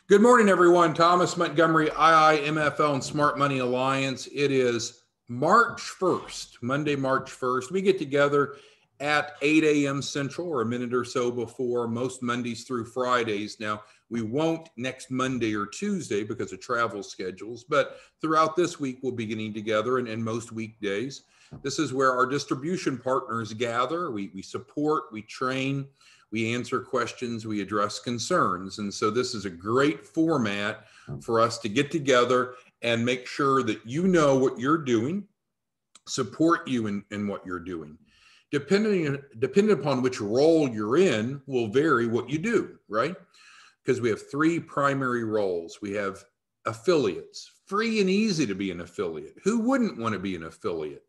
Good morning, everyone. Thomas Montgomery, IIMFL and Smart Money Alliance. It is March 1st, Monday, March 1st. We get together at 8 a.m. Central or a minute or so before, most Mondays through Fridays. Now, we won't next Monday or Tuesday because of travel schedules, but throughout this week, we'll be getting together and most weekdays. This is where our distribution partners gather. We support, we train, we answer questions, we address concerns. And so this is a great format for us to get together and make sure that you know what you're doing, support you in what you're doing. Depending upon which role you're in will vary what you do, right? Because we have three primary roles. We have affiliates, free and easy to be an affiliate. Who wouldn't want to be an affiliate?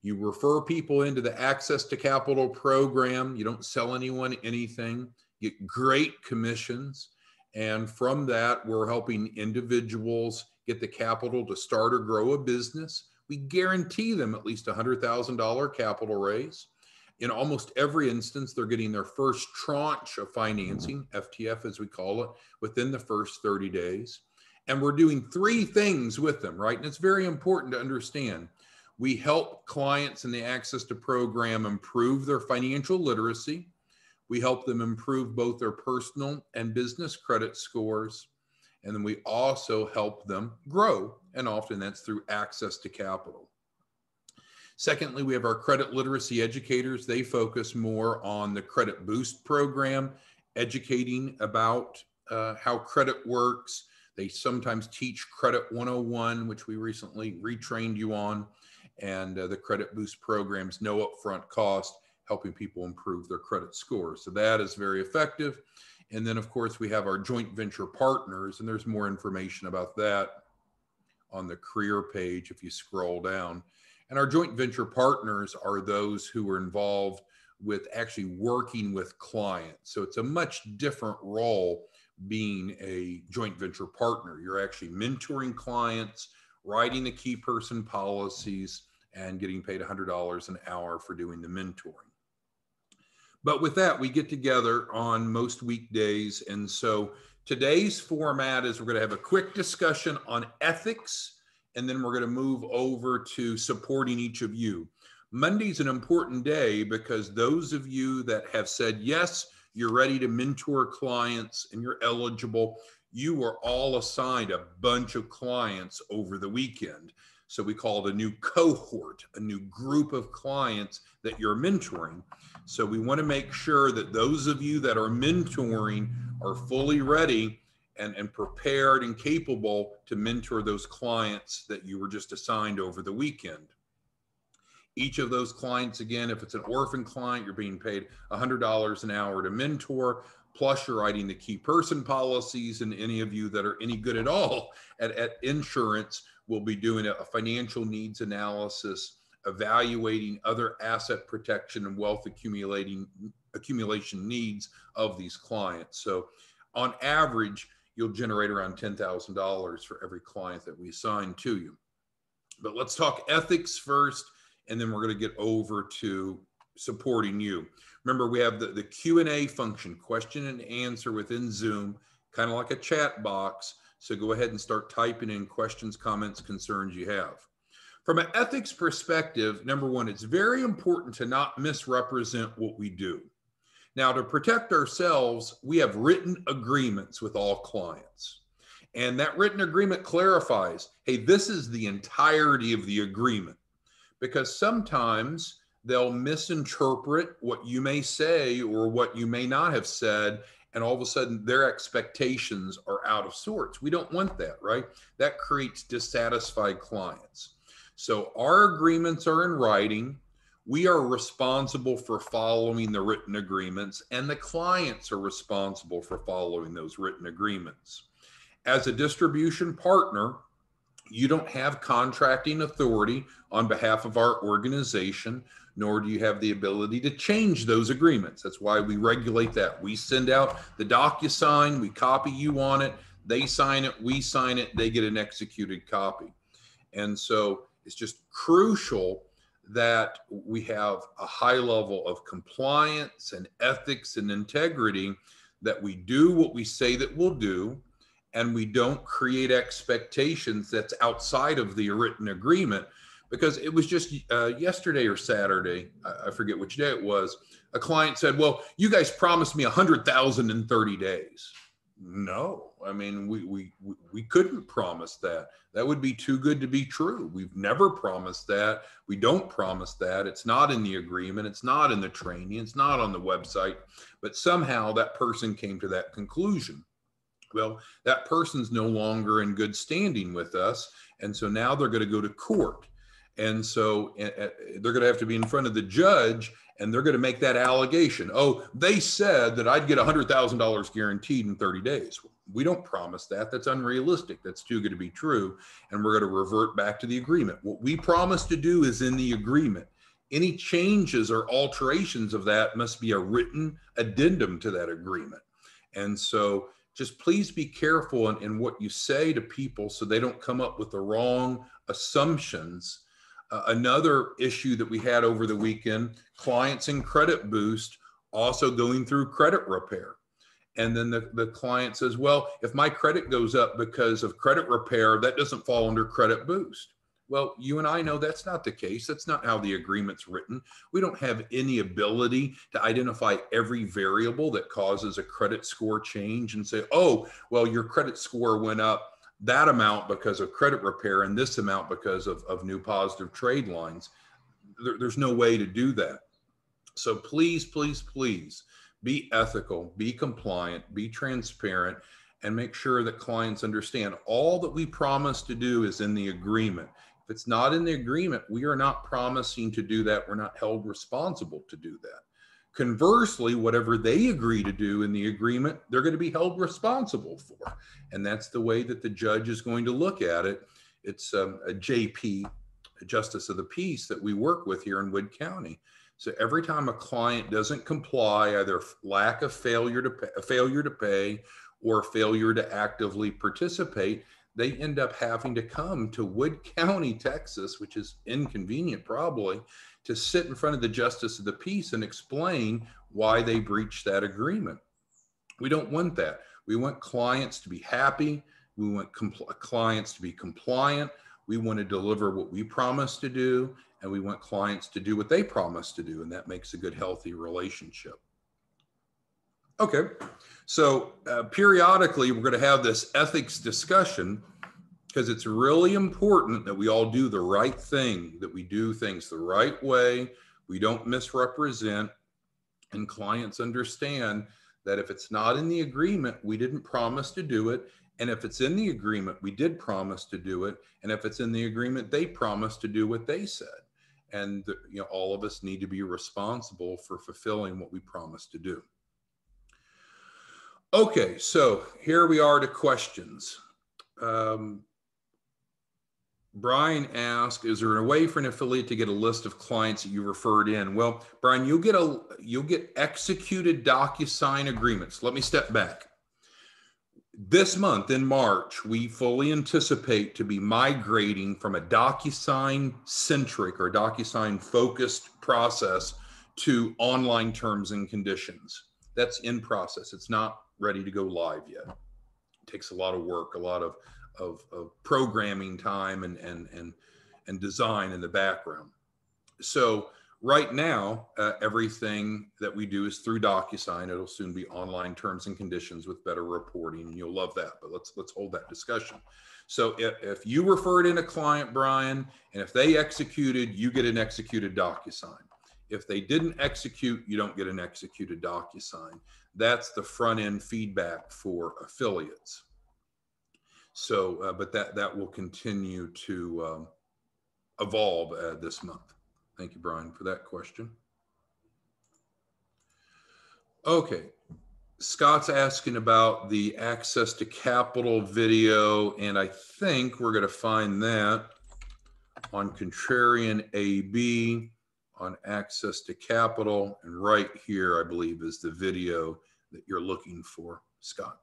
You refer people into the Access to Capital program. You don't sell anyone anything, get great commissions. And from that, we're helping individuals get the capital to start or grow a business. We guarantee them at least $100,000 capital raise. In almost every instance, they're getting their first tranche of financing, FTF as we call it, within the first 30 days. And we're doing three things with them, right? And it's very important to understand. We help clients in the Access to program improve their financial literacy. We help them improve both their personal and business credit scores. And then we also help them grow. And often that's through access to capital. Secondly, we have our credit literacy educators. They focus more on the Credit Boost program, educating about how credit works. They sometimes teach Credit 101, which we recently retrained you on. And the Credit Boost programs, no upfront cost, helping people improve their credit scores. So that is very effective. And then, of course, we have our joint venture partners, and there's more information about that on the career page if you scroll down. And our joint venture partners are those who are involved with actually working with clients. So it's a much different role being a joint venture partner. You're actually mentoring clients, writing the key person policies, and getting paid $100 an hour for doing the mentoring. But with that, we get together on most weekdays. And so today's format is we're going to have a quick discussion on ethics, and then we're going to move over to supporting each of you. Monday's an important day because those of you that have said, yes, you're ready to mentor clients and you're eligible, you are all assigned a bunch of clients over the weekend. So we call it a new cohort, a new group of clients that you're mentoring. So we want to make sure that those of you that are mentoring are fully ready and prepared and capable to mentor those clients that you were just assigned over the weekend. Each of those clients, again, if it's an orphan client, you're being paid $100 an hour to mentor, plus you're writing the key person policies, and any of you that are any good at all at insurance will be doing a financial needs analysis, evaluating other asset protection and wealth accumulation needs of these clients. So on average, you'll generate around $10,000 for every client that we assign to you. But let's talk ethics first, and then we're going to get over to supporting you. Remember, we have the Q&A function, question and answer within Zoom, kind of like a chat box. So go ahead and start typing in questions, comments, concerns you have. From an ethics perspective, number one, it's very important to not misrepresent what we do. Now, to protect ourselves, we have written agreements with all clients. And that written agreement clarifies, hey, this is the entirety of the agreement. Because sometimes they'll misinterpret what you may say or what you may not have said, and all of a sudden their expectations are out of sorts. We don't want that, right? That creates dissatisfied clients. So our agreements are in writing. We are responsible for following the written agreements, and the clients are responsible for following those written agreements. As a distribution partner, you don't have contracting authority on behalf of our organization, nor do you have the ability to change those agreements. That's why we regulate that. We send out the DocuSign, we copy you on it, they sign it, we sign it, they get an executed copy. And so it's just crucial that we have a high level of compliance and ethics and integrity, that we do what we say that we'll do, and we don't create expectations that's outside of the written agreement. Because it was just yesterday or Saturday, I forget which day it was, a client said, well, you guys promised me 100,000 in 30 days. No, I mean, we couldn't promise that. That would be too good to be true. We've never promised that. We don't promise that. It's not in the agreement. It's not in the training. It's not on the website. But somehow that person came to that conclusion. Well, that person's no longer in good standing with us. And so now they're going to go to court. And so they're going to have to be in front of the judge, and they're going to make that allegation. Oh, they said that I'd get $100,000 guaranteed in 30 days. We don't promise that. That's unrealistic. That's too good to be true. And we're going to revert back to the agreement. What we promised to do is in the agreement. Any changes or alterations of that must be a written addendum to that agreement. And so just please be careful in what you say to people so they don't come up with the wrong assumptions. Another issue that we had over the weekend, clients in Credit Boost also going through credit repair. And then the client says, well, if my credit goes up because of credit repair, that doesn't fall under Credit Boost. Well, you and I know that's not the case. That's not how the agreement's written. We don't have any ability to identify every variable that causes a credit score change and say, oh, well, your credit score went up that amount because of credit repair and this amount because of new positive trade lines. There's no way to do that. So please, please, please be ethical, be compliant, be transparent, and make sure that clients understand all that we promise to do is in the agreement. If it's not in the agreement, we are not promising to do that. We're not held responsible to do that. Conversely, whatever they agree to do in the agreement, they're going to be held responsible for. And that's the way that the judge is going to look at it. It's a JP, a Justice of the Peace, that we work with here in Wood County. So every time a client doesn't comply, either lack of failure to pay or failure to actively participate, they end up having to come to Wood County, Texas, which is inconvenient probably, to sit in front of the Justice of the Peace and explain why they breached that agreement. We don't want that. We want clients to be happy. We want clients to be compliant. We want to deliver what we promise to do, and we want clients to do what they promise to do, and that makes a good, healthy relationship. Okay, so periodically we're going to have this ethics discussion, because it's really important that we all do the right thing, that we do things the right way, we don't misrepresent, and clients understand that if it's not in the agreement, we didn't promise to do it, and if it's in the agreement, we did promise to do it, and if it's in the agreement, they promised to do what they said. And all of us need to be responsible for fulfilling what we promised to do. Okay, so here we are to questions. Brian asked, is there a way for an affiliate to get a list of clients that you referred in? Well, Brian, you'll get executed DocuSign agreements. Let me step back. This month in March, we fully anticipate to be migrating from a DocuSign centric or DocuSign focused process to online terms and conditions. That's in process. It's not ready to go live yet. It takes a lot of work, a lot of programming time and design in the background. So right now, everything that we do is through DocuSign. It'll soon be online terms and conditions with better reporting, and you'll love that. But let's hold that discussion. So if you referred in a client, Brian, and if they executed, you get an executed DocuSign. If they didn't execute, you don't get an executed DocuSign. That's the front end feedback for affiliates. So, but that will continue to evolve this month. Thank you, Brian, for that question. Okay, Scott's asking about the access to capital video, and I think we're going to find that on Contrarian AB on access to capital, and right here, I believe, is the video that you're looking for, Scott.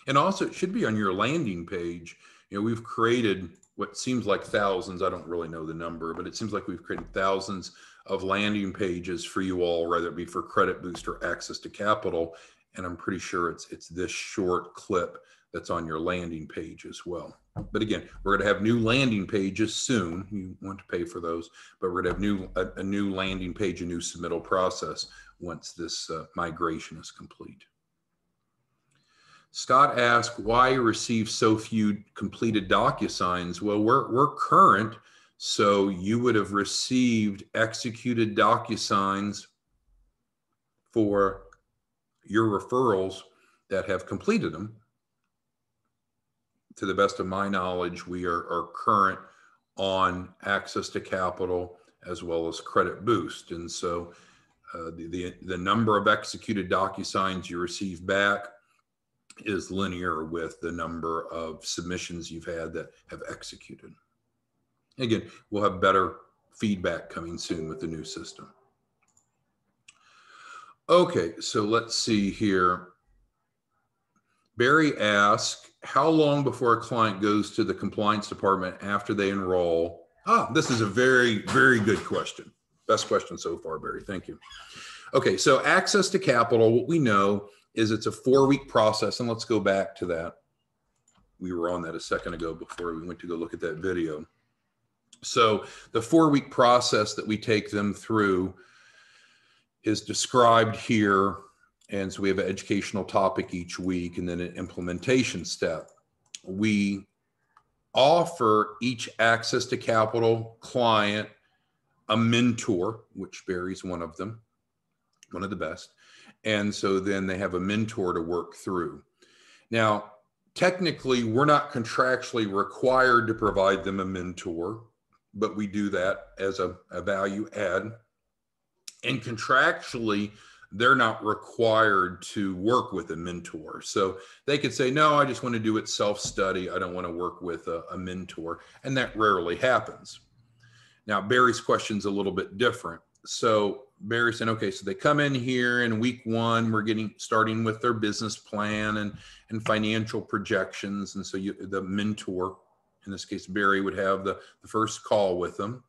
And also, it should be on your landing page. We've created what seems like thousands. I don't really know the number, but it seems like we've created thousands of landing pages for you all, whether it be for Credit Boost or access to capital. And I'm pretty sure it's this short clip that's on your landing page as well. But again, we're going to have new landing pages soon. You want to pay for those, but we're going to have a new landing page, a new submittal process once this migration is complete. Scott asked, why receive so few completed DocuSigns? Well, we're current, so you would have received executed DocuSigns for your referrals that have completed them. To the best of my knowledge, we are current on access to capital as well as credit boost. And so the number of executed DocuSigns you receive back is linear with the number of submissions you've had that have executed. Again, we'll have better feedback coming soon with the new system. Okay, so let's see here. Barry asks, how long before a client goes to the compliance department after they enroll? This is a very, very good question. Best question so far, Barry. Thank you. Okay, so access to capital, what we know is it's a 4-week process. And let's go back to that. We were on that a second ago before we went to go look at that video. So the 4-week process that we take them through is described here. And so we have an educational topic each week and then an implementation step. We offer each access to capital client a mentor, which Barry's one of them, one of the best. And so then they have a mentor to work through. Now, technically, we're not contractually required to provide them a mentor, but we do that as a value add. And contractually, they're not required to work with a mentor. So they could say, no, I just want to do it self-study. I don't want to work with a mentor. And that rarely happens. Now, Barry's question's a little bit different. So Barry said, okay, so they come in here in week 1, we're starting with their business plan and financial projections. And so the mentor, in this case, Barry, would have the first call with them.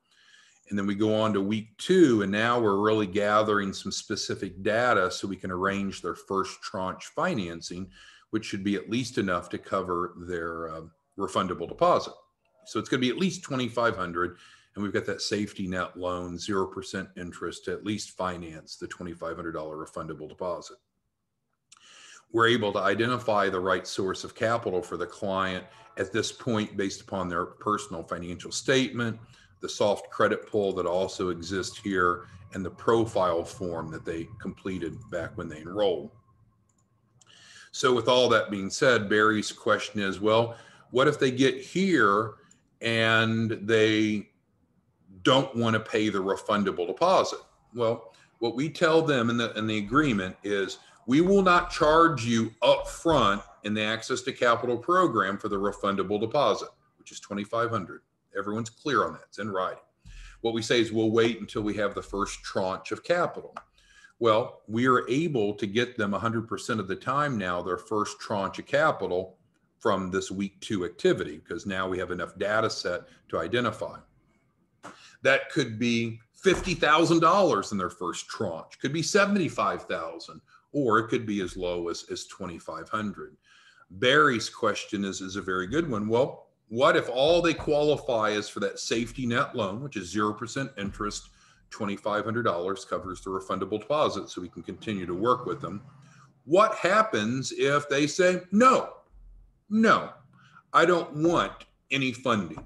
And then we go on to week 2, and now we're really gathering some specific data so we can arrange their first tranche financing, which should be at least enough to cover their refundable deposit. So it's going to be at least $2,500. And we've got that safety net loan, 0% interest to at least finance the $2,500 refundable deposit. We're able to identify the right source of capital for the client at this point based upon their personal financial statement, the soft credit pull that also exists here, and the profile form that they completed back when they enrolled. So with all that being said, Barry's question is, well, what if they get here and they don't want to pay the refundable deposit? Well, what we tell them in the agreement is we will not charge you up front in the access to capital program for the refundable deposit, which is $2,500. Everyone's clear on that. It's in writing. What we say is we'll wait until we have the first tranche of capital. Well, we are able to get them 100% of the time now their first tranche of capital from this week 2 activity, because now we have enough data set to identify. That could be $50,000 in their first tranche, could be $75,000, or it could be as low as $2,500. Barry's question is a very good one. Well, what if all they qualify is for that safety net loan, which is 0% interest, $2,500 covers the refundable deposit, so we can continue to work with them. What happens if they say, no, I don't want any funding?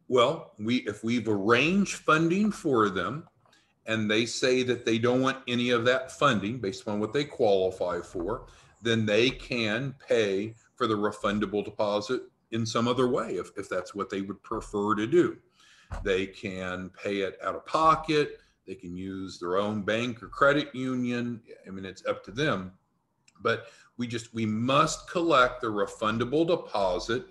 Well, if we've arranged funding for them and they say that they don't want any of that funding based upon what they qualify for, then they can pay for the refundable deposit in some other way if that's what they would prefer to do. They can pay it out of pocket. They can use their own bank or credit union. I mean, it's up to them. But we must collect the refundable deposit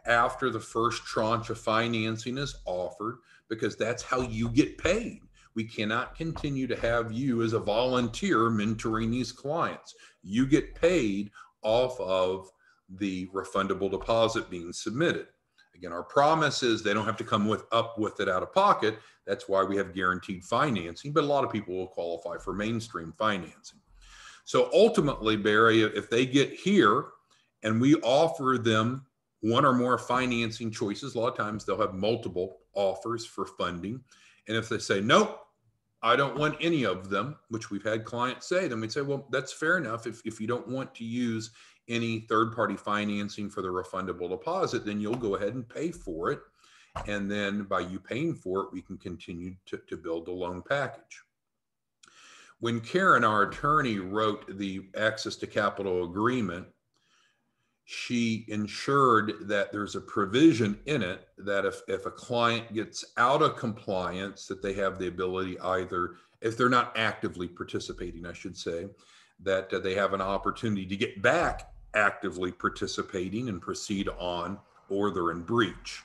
after the first tranche of financing is offered, because that's how you get paid. We cannot continue to have you as a volunteer mentoring these clients. You get paid off of the refundable deposit being submitted. Again, our promise is they don't have to come up with it out of pocket. That's why we have guaranteed financing, but a lot of people will qualify for mainstream financing. So ultimately, Barry, if they get here and we offer them one or more financing choices, a lot of times they'll have multiple offers for funding. And if they say, nope, I don't want any of them, which we've had clients say, then we'd say, well, that's fair enough. If you don't want to use any third-party financing for the refundable deposit, then you'll go ahead and pay for it. And then by you paying for it, we can continue to build the loan package. When Karen, our attorney, wrote the access to capital agreement, she ensured that there's a provision in it that if a client gets out of compliance, that they have the ability, either if they're not actively participating, I should say, that they have an opportunity to get back actively participating and proceed on, or they're in breach.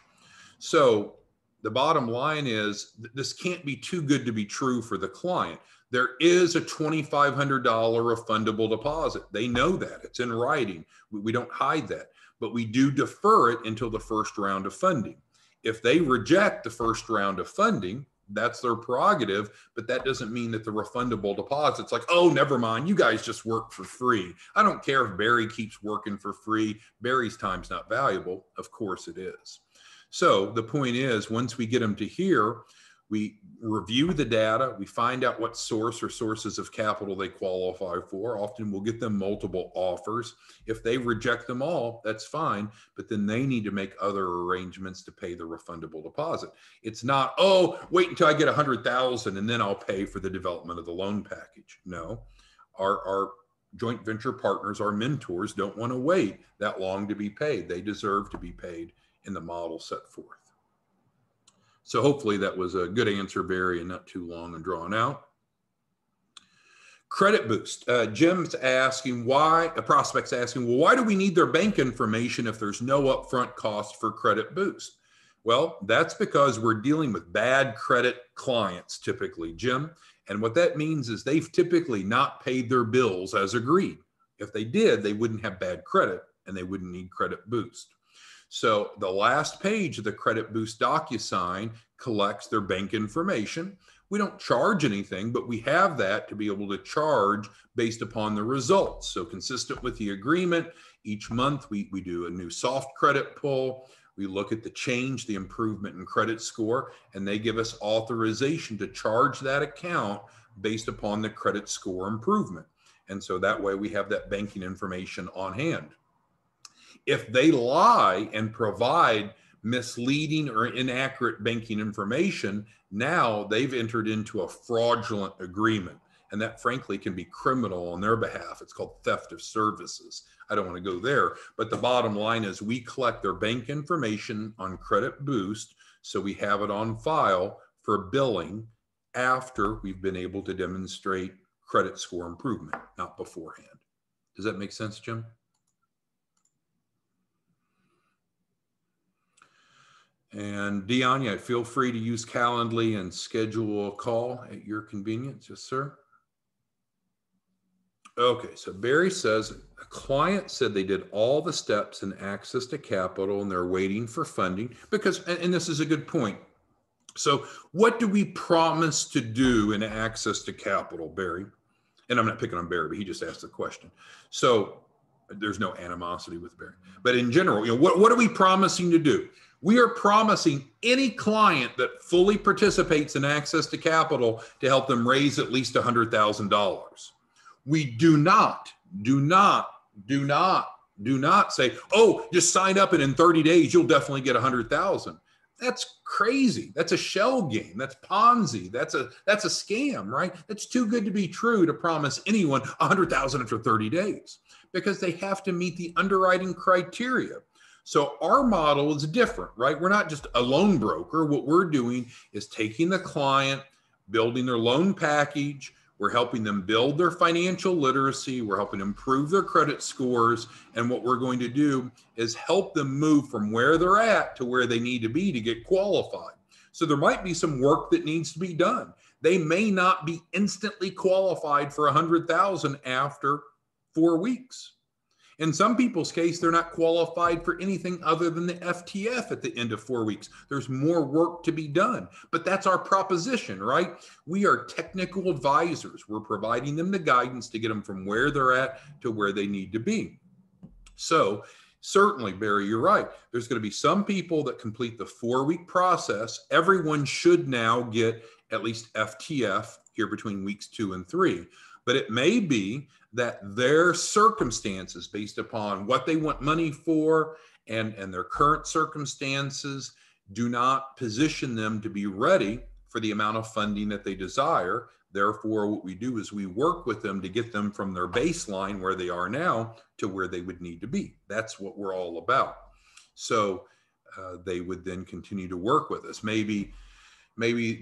So the bottom line is this can't be too good to be true for the client. There is a $2,500 refundable deposit. They know that. It's in writing. We don't hide that, but we do defer it until the first round of funding. If they reject the first round of funding, that's their prerogative, but that doesn't mean that the refundable deposit's like, oh, never mind, you guys just work for free. I don't care if Barry keeps working for free. Barry's time's not valuable. Of course it is. So the point is, once we get them to here, we review the data, we find out what source or sources of capital they qualify for. Often we'll get them multiple offers. If they reject them all, that's fine, but then they need to make other arrangements to pay the refundable deposit. It's not, oh, wait until I get 100,000 and then I'll pay for the development of the loan package. No, our joint venture partners, our mentors, don't want to wait that long to be paid. They deserve to be paid in the model set forth. So hopefully that was a good answer, Barry, and not too long and drawn out. Credit boost. Jim's asking why, a prospect's asking, well, why do we need their bank information if there's no upfront cost for credit boost? Well, that's because we're dealing with bad credit clients typically, Jim. And what that means is they've typically not paid their bills as agreed. If they did, they wouldn't have bad credit and they wouldn't need credit boost. So the last page of the Credit Boost DocuSign collects their bank information. We don't charge anything, but we have that to be able to charge based upon the results. So consistent with the agreement, each month we do a new soft credit pull. We look at the change, the improvement in credit score, and they give us authorization to charge that account based upon the credit score improvement. And so that way we have that banking information on hand. If they lie and provide misleading or inaccurate banking information, now they've entered into a fraudulent agreement. And that frankly can be criminal on their behalf. It's called theft of services. I don't want to go there, but the bottom line is we collect their bank information on Credit Boost, so we have it on file for billing after we've been able to demonstrate credit score improvement, not beforehand. Does that make sense, Jim? And Dion, yeah, feel free to use Calendly and schedule a call at your convenience. Yes, sir. Okay, so Barry says a client said they did all the steps in access to capital and they're waiting for funding because, and this is a good point. So what do we promise to do in access to capital, Barry? And I'm not picking on Barry, but he just asked the question. So there's no animosity with Barry. But in general, you know, what are we promising to do? We are promising any client that fully participates in access to capital to help them raise at least $100,000. We do not say, oh, just sign up and in 30 days, you'll definitely get 100,000. That's crazy. That's a shell game. That's Ponzi. That's a scam, right? That's too good to be true to promise anyone 100,000 after 30 days because they have to meet the underwriting criteria. So our model is different, right? We're not just a loan broker. What we're doing is taking the client, building their loan package. We're helping them build their financial literacy. We're helping improve their credit scores. And what we're going to do is help them move from where they're at to where they need to be to get qualified. So there might be some work that needs to be done. They may not be instantly qualified for 100,000 after 4 weeks. In some people's case, they're not qualified for anything other than the FTF at the end of 4 weeks. There's more work to be done, but that's our proposition, right? We are technical advisors. We're providing them the guidance to get them from where they're at to where they need to be. So certainly, Barry, you're right. There's going to be some people that complete the 4-week process. Everyone should now get at least FTF here between weeks 2 and 3. But it may be that their circumstances, based upon what they want money for and their current circumstances, do not position them to be ready for the amount of funding that they desire. Therefore, what we do is we work with them to get them from their baseline where they are now to where they would need to be. That's what we're all about. So they would then continue to work with us. Maybe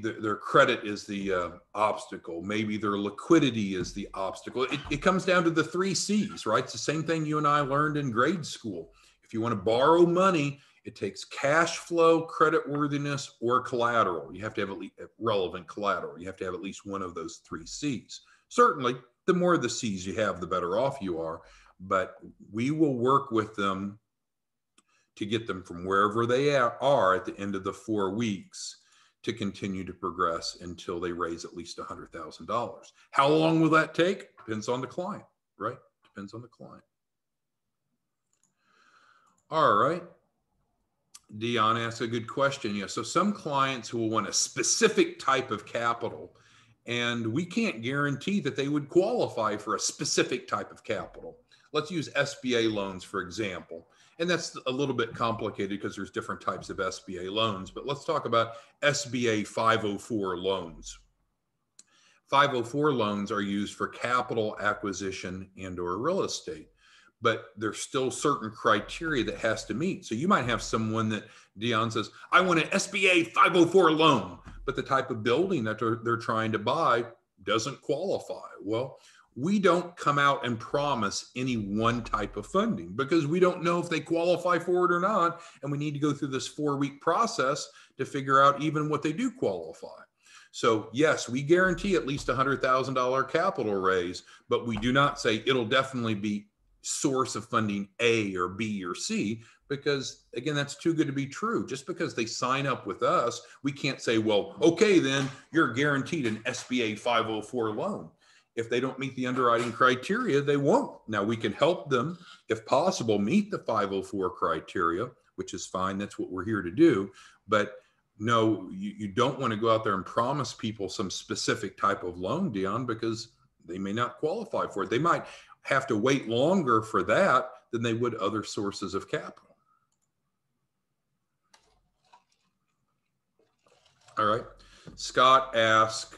their credit is the obstacle. Maybe their liquidity is the obstacle. It comes down to the 3 C's, right? It's the same thing you and I learned in grade school. If you want to borrow money, it takes cash flow, creditworthiness, or collateral. You have to have at least relevant collateral. You have to have at least one of those 3 C's. Certainly, the more of the C's you have, the better off you are. But we will work with them to get them from wherever they are at the end of the 4 weeks to continue to progress until they raise at least $100,000. How long will that take? Depends on the client, right? Depends on the client. All right. Dion asked a good question. Yeah, so some clients will want a specific type of capital, and we can't guarantee that they would qualify for a specific type of capital. Let's use SBA loans, for example. And that's a little bit complicated because there's different types of SBA loans, but let's talk about SBA 504 loans. 504 loans are used for capital acquisition and or real estate, but there's still certain criteria that has to meet. So you might have someone that Dion says, I want an SBA 504 loan, but the type of building that they're trying to buy doesn't qualify. Well, we don't come out and promise any one type of funding because we don't know if they qualify for it or not. And we need to go through this 4-week process to figure out even what they do qualify. So yes, we guarantee at least $100,000 capital raise, but we do not say it'll definitely be source of funding A or B or C, because again, that's too good to be true. Just because they sign up with us, we can't say, well, okay, then you're guaranteed an SBA 504 loan. If they don't meet the underwriting criteria, they won't. Now, we can help them, if possible, meet the 504 criteria, which is fine. That's what we're here to do. But no, you don't want to go out there and promise people some specific type of loan, Dion, because they may not qualify for it. They might have to wait longer for that than they would other sources of capital. All right. Scott asked,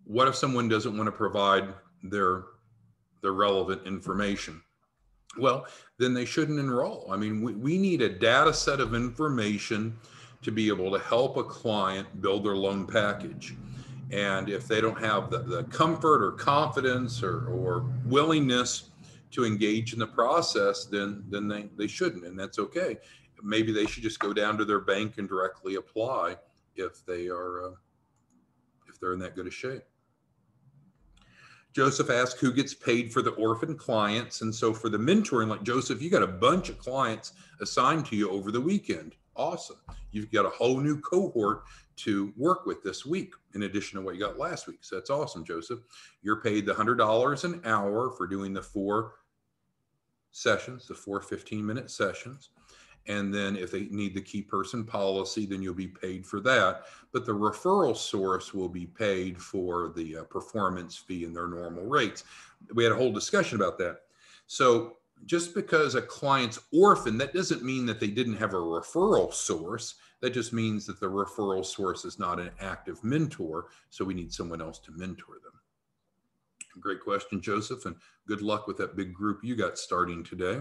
what if someone doesn't want to provide their relevant information? Well, then they shouldn't enroll. I mean, we need a data set of information to be able to help a client build their loan package. And if they don't have the comfort or confidence or willingness to engage in the process, then they shouldn't, and that's okay. Maybe they should just go down to their bank and directly apply if they're in that good a shape. Joseph asked who gets paid for the orphan clients. And so for the mentoring, like Joseph, you got a bunch of clients assigned to you over the weekend. Awesome. You've got a whole new cohort to work with this week in addition to what you got last week. So that's awesome, Joseph. You're paid the $100 an hour for doing the 4 sessions, the 4 15-minute sessions. And then if they need the key person policy, then you'll be paid for that. But the referral source will be paid for the performance fee and their normal rates. We had a whole discussion about that. So just because a client's orphan, that doesn't mean that they didn't have a referral source. That just means that the referral source is not an active mentor. So we need someone else to mentor them. Great question, Joseph, and good luck with that big group you got starting today.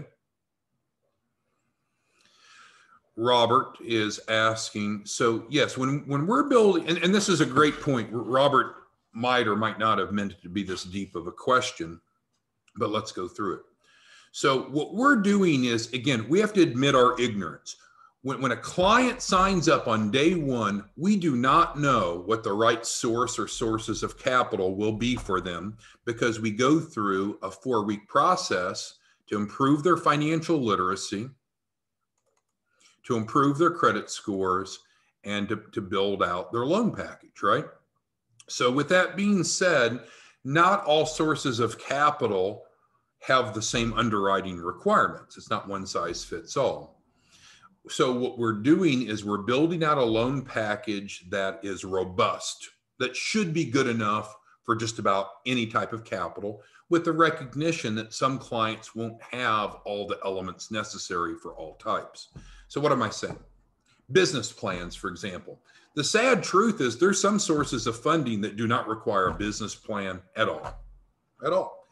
Robert is asking, so yes, when we're building, and this is a great point, Robert might or might not have meant it to be this deep of a question, but let's go through it. So what we're doing is, again, we have to admit our ignorance. When a client signs up on day one, we do not know what the right source or sources of capital will be for them because we go through a 4-week process to improve their financial literacy, to improve their credit scores, and to build out their loan package, right? So with that being said, not all sources of capital have the same underwriting requirements. It's not one size fits all. So what we're doing is we're building out a loan package that is robust, that should be good enough for just about any type of capital, with the recognition that some clients won't have all the elements necessary for all types. So what am I saying? Business plans, for example. The sad truth is there's some sources of funding that do not require a business plan at all.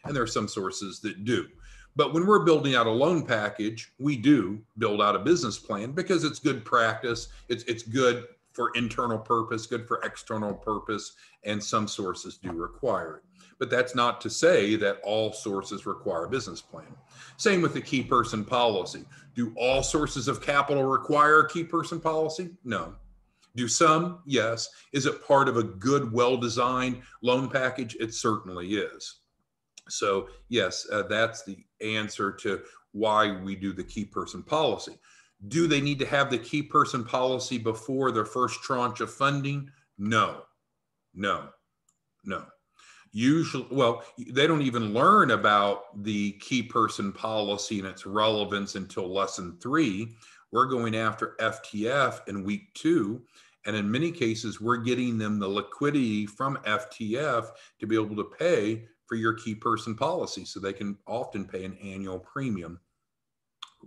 And there are some sources that do. But when we're building out a loan package, we do build out a business plan because it's good practice. It's good for internal purpose, good for external purpose, and some sources do require it. But that's not to say that all sources require a business plan. Same with the key person policy. Do all sources of capital require a key person policy? No. Do some? Yes. Is it part of a good, well-designed loan package? It certainly is. So yes, that's the answer to why we do the key person policy. Do they need to have the key person policy before their first tranche of funding? No. Usually, well, they don't even learn about the key person policy and its relevance until lesson 3. We're going after FTF in week 2. And in many cases, we're getting them the liquidity from FTF to be able to pay for your key person policy. So they can often pay an annual premium.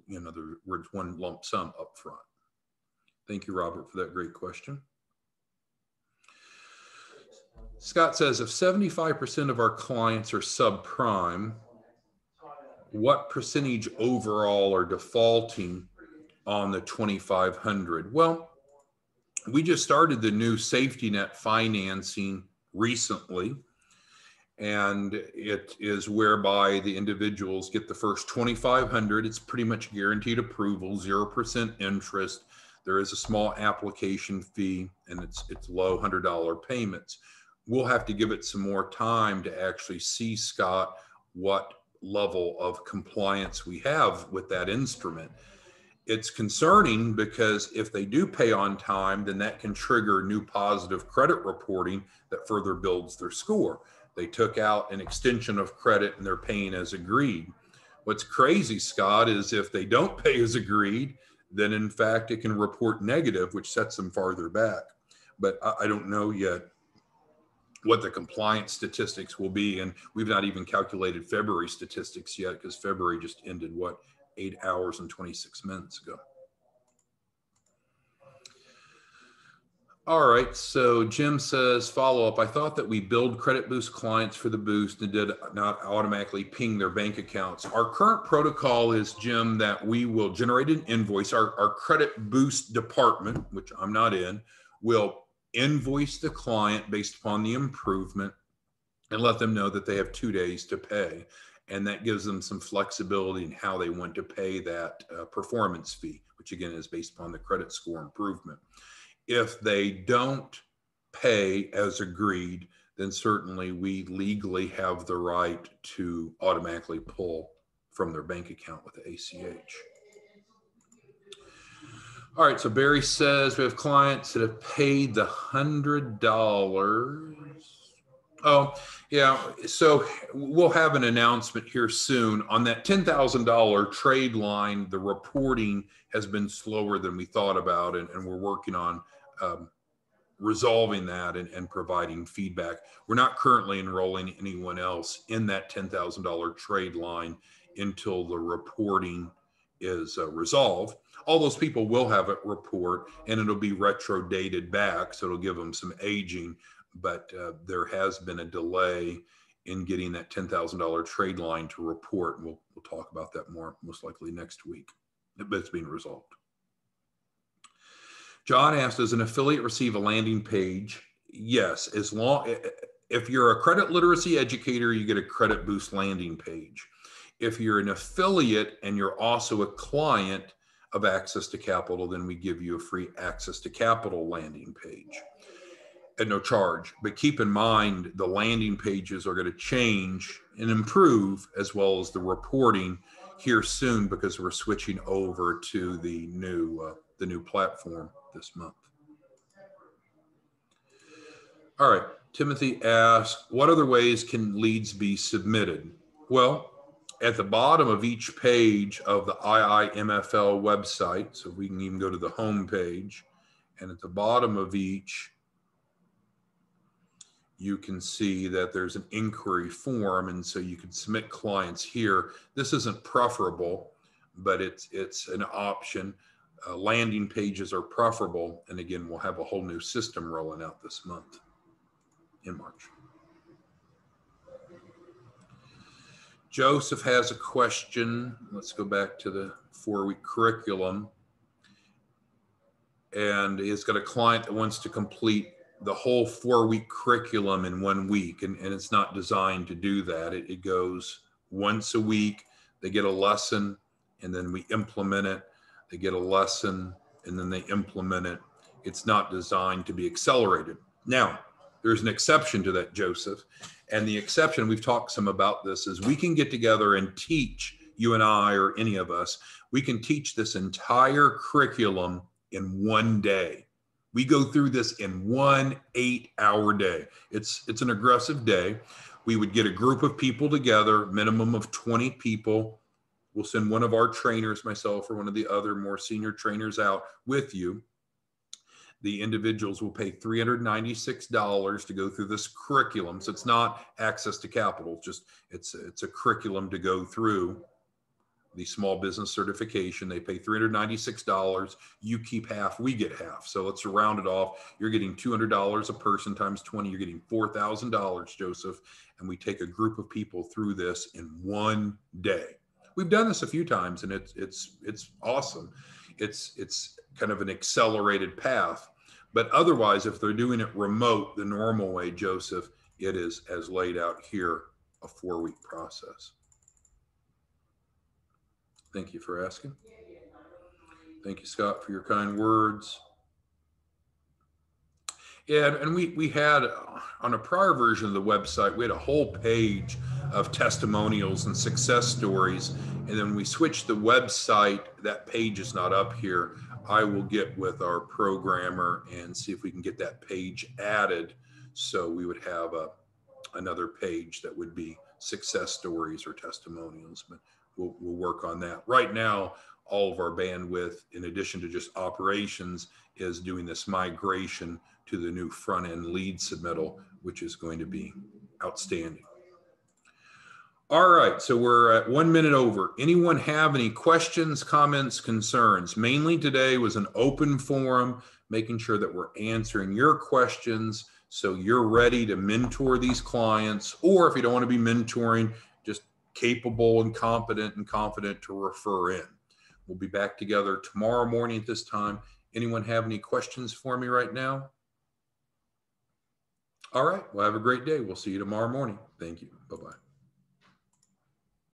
In other words, one lump sum up front. Thank you, Robert, for that great question. Scott says, if 75% of our clients are subprime, what percentage overall are defaulting on the 2,500? Well, we just started the new safety net financing recently, and it is whereby the individuals get the first 2,500. It's pretty much guaranteed approval, 0% interest. There is a small application fee, and it's low $100 payments. We'll have to give it some more time to actually see, Scott, what level of compliance we have with that instrument. It's concerning because if they do pay on time, then that can trigger new positive credit reporting that further builds their score. They took out an extension of credit and they're paying as agreed. What's crazy, Scott, is if they don't pay as agreed, then in fact it can report negative, which sets them farther back. But I don't know yet what the compliance statistics will be. And we've not even calculated February statistics yet because February just ended, 8 hours and 26 minutes ago. All right, so Jim says, follow up, I thought that we billed Credit Boost clients for the boost and did not automatically ping their bank accounts. Our current protocol is, Jim, that we will generate an invoice. Our Credit Boost department, which I'm not in, will invoice the client based upon the improvement and let them know that they have 2 days to pay. And that gives them some flexibility in how they want to pay that performance fee, which again is based upon the credit score improvement. If they don't pay as agreed, then certainly we legally have the right to automatically pull from their bank account with the ACH. All right, so Barry says we have clients that have paid the $100. Oh, yeah. So we'll have an announcement here soon on that $10,000 trade line. The reporting has been slower than we thought about, and we're working on resolving that and providing feedback. We're not currently enrolling anyone else in that $10,000 trade line until the reporting is resolved. All those people will have a report, and it'll be retro dated back, so it'll give them some aging. But there has been a delay in getting that $10,000 trade line to report. We'll talk about that more, most likely next week, but it's being resolved. John asked, does an affiliate receive a landing page? Yes, if you're a credit literacy educator, you get a Credit Boost landing page. If you're an affiliate and you're also a client of Access to Capital, then we give you a free Access to Capital landing page at no charge. But keep in mind, the landing pages are going to change and improve, as well as the reporting here soon, because we're switching over to the new platform this month. All right, Timothy asks, what other ways can leads be submitted? Well, at the bottom of each page of the IIMFL website, so we can even go to the home page, and at the bottom of each, you can see that there's an inquiry form, and so you can submit clients here. This isn't preferable, but it's an option. Landing pages are preferable, and again, we'll have a whole new system rolling out this month in March. Joseph has a question. Let's go back to the 4-week curriculum. And he's got a client that wants to complete the whole 4-week curriculum in 1 week. And it's not designed to do that. It goes once a week. They get a lesson, and then we implement it. They get a lesson, and then they implement it. It's not designed to be accelerated. Now, there's an exception to that, Joseph. And the exception, we've talked some about this, is we can get together and teach, you and I or any of us, we can teach this entire curriculum in 1 day. We go through this in 1 8-hour day. It's an aggressive day. We would get a group of people together, minimum of 20 people. We'll send one of our trainers, myself or one of the other more senior trainers out with you. The individuals will pay $396 to go through this curriculum. So it's not access to capital, it's a curriculum to go through. The small business certification, they pay $396. You keep half, we get half. So let's round it off. You're getting $200 a person times 20. You're getting $4,000, Joseph. And we take a group of people through this in 1 day. We've done this a few times, and it's awesome. It's kind of an accelerated path. But otherwise, if they're doing it remote, the normal way, Joseph, it is as laid out here, a 4-week process. Thank you for asking. Thank you, Scott, for your kind words. Yeah, and we had, on a prior version of the website, we had a whole page of testimonials and success stories. And then we switched the website. That page is not up here. I will get with our programmer and see if we can get that page added. So we would have another page that would be success stories or testimonials, but we'll work on that. Right now, all of our bandwidth, in addition to just operations, is doing this migration to the new front-end lead submittal, which is going to be outstanding. All right, so we're at 1 minute over. Anyone have any questions, comments, concerns? Mainly today was an open forum, making sure that we're answering your questions so you're ready to mentor these clients, or if you don't want to be mentoring, just capable and competent and confident to refer in. We'll be back together tomorrow morning at this time. Anyone have any questions for me right now? All right, well, have a great day. We'll see you tomorrow morning. Thank you. Bye-bye.